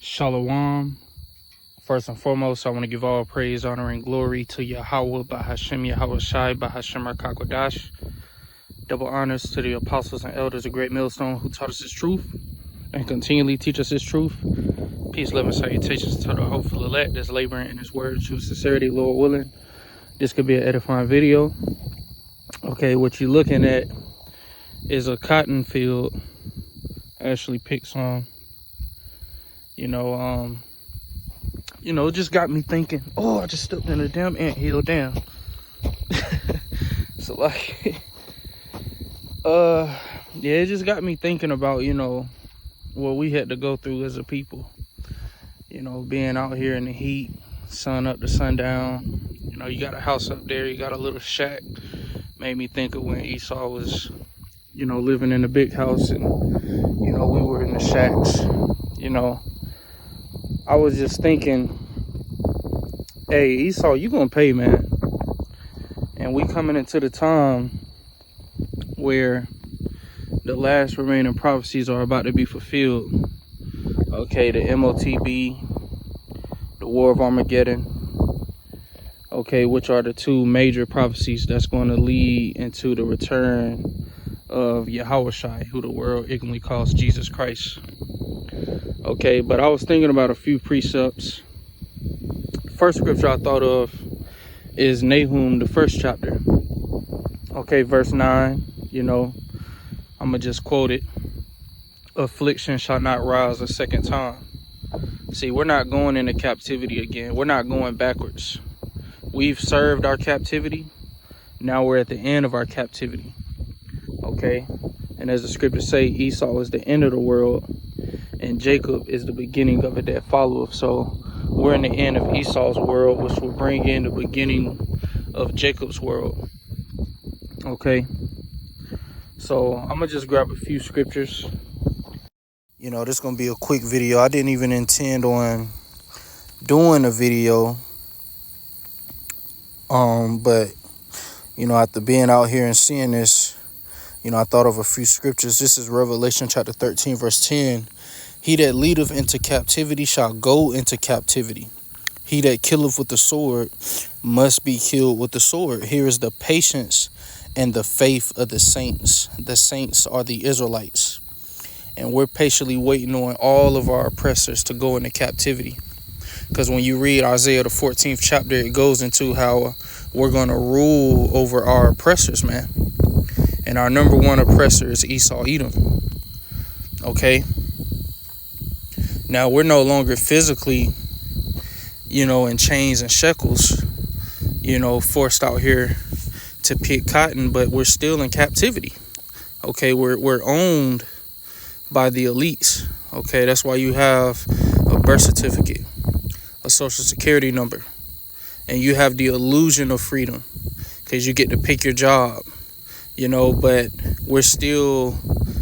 Shalom. First and foremost, I want to give all praise, honor, and glory to Yahweh, Bahashem Yahweh Shai, Bahashem Rakakwadash. Double honors to the apostles and elders of Great Millstone who taught us His truth and continually teach us His truth. Peace, love, and salutations to the hopeful elect that's laboring in His word, true sincerity, Lord willing. This could be an edifying video. Okay, what you're looking at is a cotton field. I actually picked some. It just got me thinking, I just stepped in a damn anthill, damn. So it just got me thinking about, what we had to go through as a people. Being out here in the heat, sun up to sundown. You got a house up there, you got a little shack. Made me think of when Esau was, living in a big house and, we were in the shacks. I was just thinking, hey, Esau, you gonna pay, man. And we coming into the time where the last remaining prophecies are about to be fulfilled. Okay, the MOTB, the War of Armageddon. Okay, which are the two major prophecies that's going to lead into the return of Yahweh Shai, who the world ignorantly calls Jesus Christ. Okay, but I was thinking about a few precepts. First scripture I thought of is Nahum, the first chapter. Okay, verse 9, I'm going to just quote it. Affliction shall not rise a second time. See, we're not going into captivity again. We're not going backwards. We've served our captivity. Now we're at the end of our captivity. Okay, and as the scriptures say, Esau is the end of the world, and Jacob is the beginning of it that followeth. So we're in the end of Esau's world, which will bring in the beginning of Jacob's world. Okay, so I'm gonna just grab a few scriptures. This is gonna be a quick video. I didn't even intend on doing a video, but after being out here and seeing this, I thought of a few scriptures. This is Revelation chapter 13, verse 10. He that leadeth into captivity shall go into captivity. He that killeth with the sword must be killed with the sword. Here is the patience and the faith of the saints. The saints are the Israelites. And we're patiently waiting on all of our oppressors to go into captivity. Because when you read Isaiah the 14th chapter, it goes into how we're going to rule over our oppressors, man. And our number one oppressor is Esau, Edom. Okay? Now, we're no longer physically, in chains and shackles, forced out here to pick cotton, but we're still in captivity. Okay? We're owned by the elites. Okay? That's why you have a birth certificate, a social security number, and you have the illusion of freedom because you get to pick your job. But we're still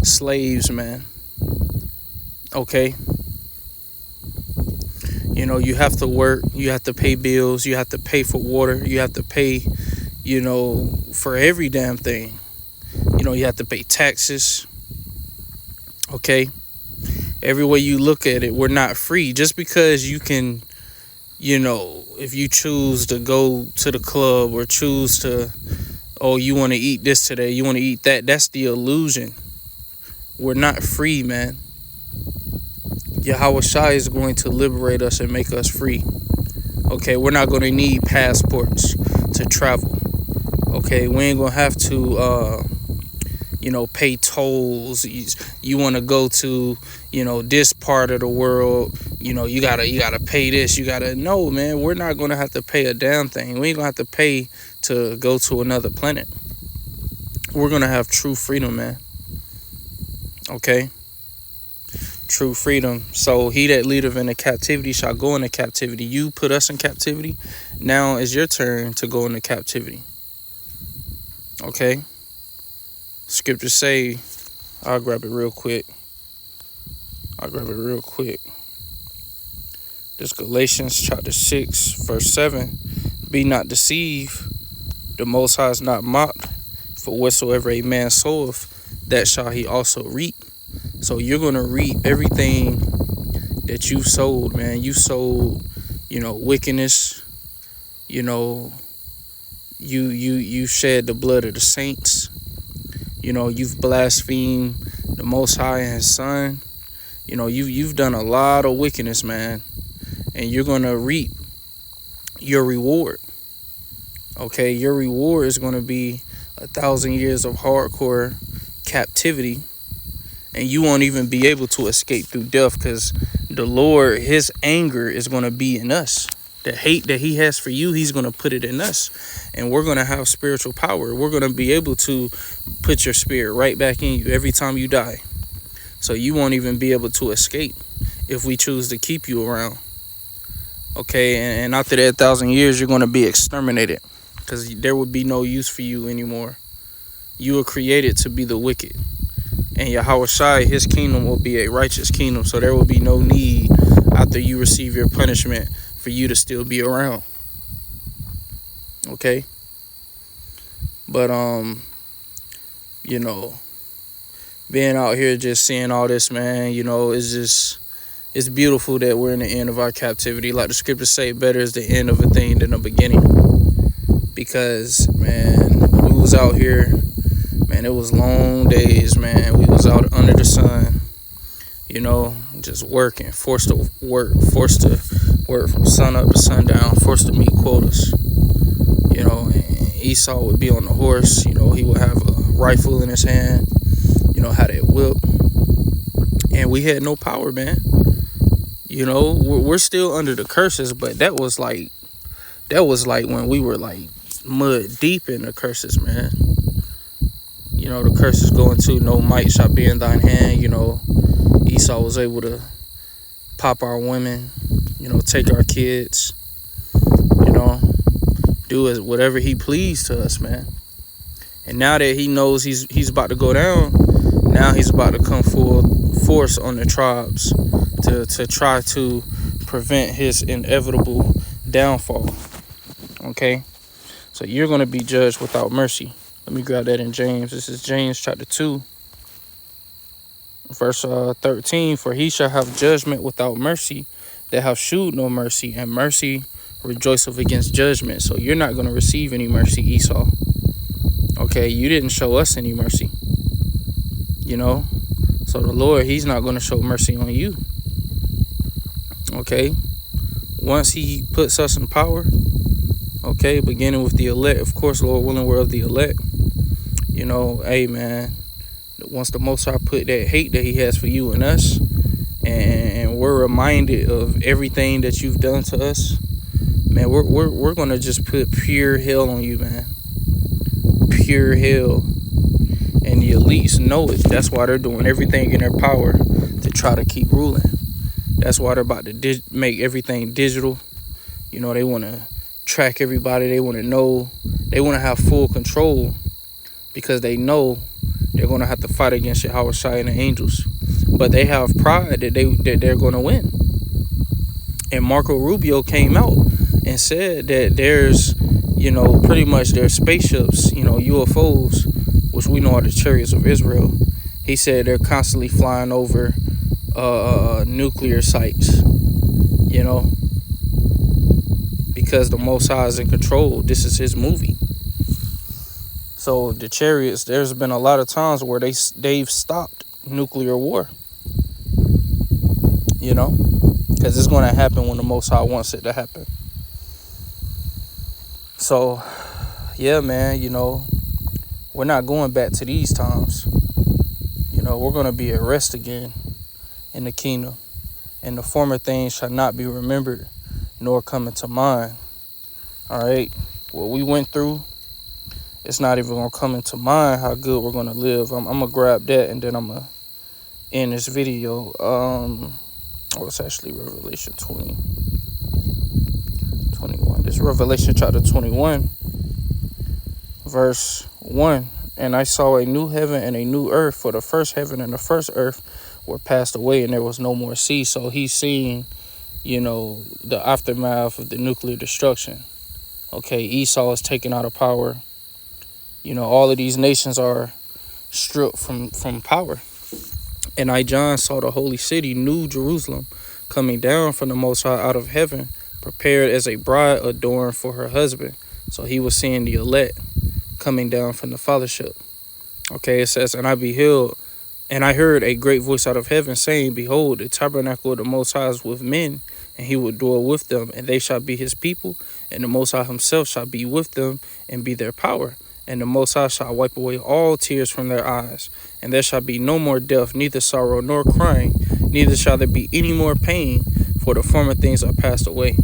slaves, man. Okay? You have to work, you have to pay bills, you have to pay for water, you have to pay, for every damn thing. You have to pay taxes. Okay? Every way you look at it, we're not free. Just because you can, if you choose to go to the club or choose to, you want to eat this today, you want to eat that, that's the illusion. We're not free, man. Yahweh Shai is going to liberate us and make us free. Okay, we're not going to need passports to travel. Okay, we ain't going to have to, pay tolls. You want to go to, this part of the world, you gotta pay this. No, man, we're not going to have to pay a damn thing. We ain't going to have to pay to go to another planet. We're going to have true freedom, man. Okay? True freedom. So he that leadeth into captivity shall go into captivity. You put us in captivity. Now it's your turn to go into captivity. Okay? Scriptures say, I'll grab it real quick. This Galatians chapter 6, verse 7. Be not deceived. The Most High is not mocked. For whatsoever a man soweth, that shall he also reap. So you're going to reap everything, that you sold, man. You sold, wickedness. You know, you shed the blood of the saints. You've blasphemed the Most High and His Son. You've done a lot of wickedness, man, and you're gonna reap your reward. Okay, your reward is gonna be 1,000 years of hardcore captivity, and you won't even be able to escape through death, because the Lord, His anger is gonna be in us. The hate that He has for you, He's gonna put it in us, and we're gonna have spiritual power. We're gonna be able to put your spirit right back in you every time you die. So you won't even be able to escape if we choose to keep you around. Okay, and after that 1,000 years, you're going to be exterminated, because there would be no use for you anymore. You were created to be the wicked. And Yahweh Shai, His kingdom will be a righteous kingdom. So there will be no need after you receive your punishment for you to still be around. Okay? But, being out here just seeing all this, man, it's beautiful that we're in the end of our captivity. Like the scriptures say, better is the end of a thing than the beginning. Because, man, when we was out here, man, it was long days, man. We was out under the sun, just working, forced to work from sun up to sundown, forced to meet quotas. And Esau would be on the horse, he would have a rifle in his hand, had it whip. And we had no power, man. We're still under the curses, but that was like when we were like mud deep in the curses, man. The curses go into no might shall be in thine hand. Esau was able to pop our women, take our kids, do whatever he pleased to us, man. And now that he knows he's about to go down, now he's about to come full force on the tribes to try to prevent his inevitable downfall. Okay? So you're going to be judged without mercy. Let me grab that in James. This is James chapter 2, verse 13. For he shall have judgment without mercy that have shewed no mercy, and mercy rejoiceth against judgment. So you're not going to receive any mercy, Esau. Okay? You didn't show us any mercy. So the Lord, He's not going to show mercy on you. Okay? Once He puts us in power, okay, beginning with the elect, of course, Lord willing, we're of the elect. Hey, man, once the Most High put that hate that He has for you and us, and we're reminded of everything that you've done to us, man, we're going to just put pure hell on you, man. Pure hell. And the elites know it. That's why they're doing everything in their power to try to keep ruling. That's why they're about to make everything digital. They want to track everybody. They want to know. They want to have full control, because they know they're going to have to fight against Yahweh Shai and the angels. But they have pride that they're going to win. And Marco Rubio came out and said that there's, pretty much there's spaceships, UFOs, which we know are the chariots of Israel. He said they're constantly flying over nuclear sites, because the Most High is in control. This is His movie. So the chariots, there's been a lot of times where they've stopped nuclear war, because it's going to happen when the Most High wants it to happen. So, yeah, man, we're not going back to these times. We're going to be at rest again in the kingdom. And the former things shall not be remembered, nor come into mind. All right? What we went through, it's not even going to come into mind how good we're going to live. I'm going to grab that, and then I'm going to end this video. It's actually Revelation 21. This is Revelation chapter 21, verse 1. And I saw a new heaven and a new earth, for the first heaven and the first earth were passed away, and there was no more sea. So he's seeing, the aftermath of the nuclear destruction. Okay, Esau is taken out of power. All of these nations are stripped from power. And I, John, saw the holy city, New Jerusalem, coming down from the Most High out of heaven, prepared as a bride adorned for her husband. So he was seeing the elect coming down from the fathership. Okay, it says, and I beheld, and I heard a great voice out of heaven saying, behold, the tabernacle of the Most High is with men, and he will dwell with them, and they shall be his people, and the Most High himself shall be with them and be their power. And the Most High shall wipe away all tears from their eyes, and there shall be no more death, neither sorrow nor crying, neither shall there be any more pain, for the former things are passed away.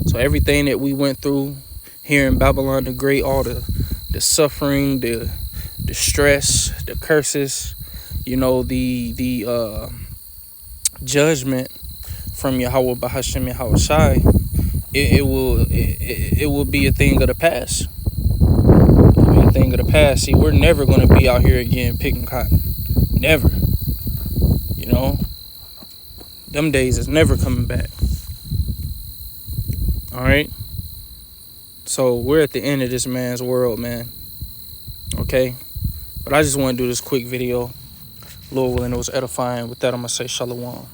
So everything that we went through here in Babylon the Great, all the suffering, the stress, the curses, you know, the judgment from Yahweh Bahashem Yahweh Shai, it will be a thing of the past. Thing of the past. See, we're never going to be out here again picking cotton. Never. You know, them days is never coming back. All right. So we're at the end of this man's world, man. Okay. But I just want to do this quick video. Lord willing, it was edifying. With that, I'm going to say shalom.